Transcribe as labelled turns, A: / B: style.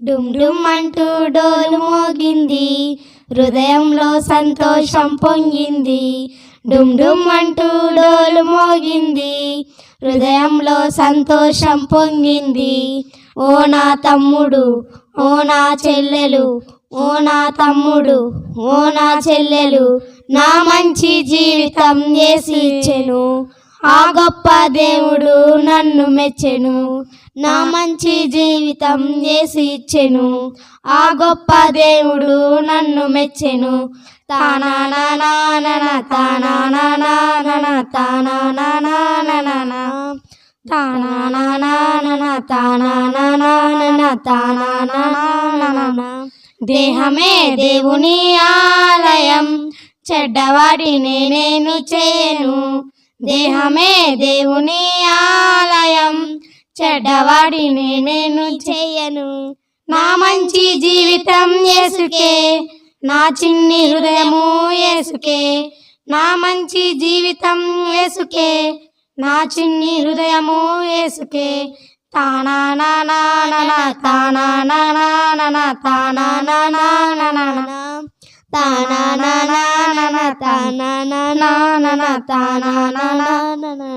A: డుమ్ డుమ్ అంటూ డోలు మోగింది, హృదయంలో సంతోషం పొంగింది. డుమ్ డుమ్ అంటూ డోలు మోగింది, హృదయంలో సంతోషం పొంగింది. ఓ నా తమ్ముడు, ఓ నా చెల్లెలు, ఓ నా తమ్ముడు, ఓ నా చెల్లెలు, నా మంచి జీవితం యేసు ఇచ్చెను. ఆ గొప్ప దేవుడు నన్ను మెచ్చెను. నా మంచి జీవితం యేసు ఇచ్చెను. ఆ గొప్ప దేవుడు నన్ను మెచ్చెను. తానానానానా తానానానానా తానానానానా తానానానానా తానానానానా తానానానానా. దేహమే దేవుని ఆలయం, చెడ్డవాడిని నేను చేయను. దేహమే దేవుని ఆలయం, చెడ్డవాడిని నేను చేయను. నా మంచి జీవితం యేసుకే, నా చిన్ని హృదయము యేసుకే. నా మంచి జీవితం యేసుకే, నా చిన్ని హృదయము యేసుకే. తానానానానా తానానానానా తానానానానా తానానానానా తానానానానా తానానానానా.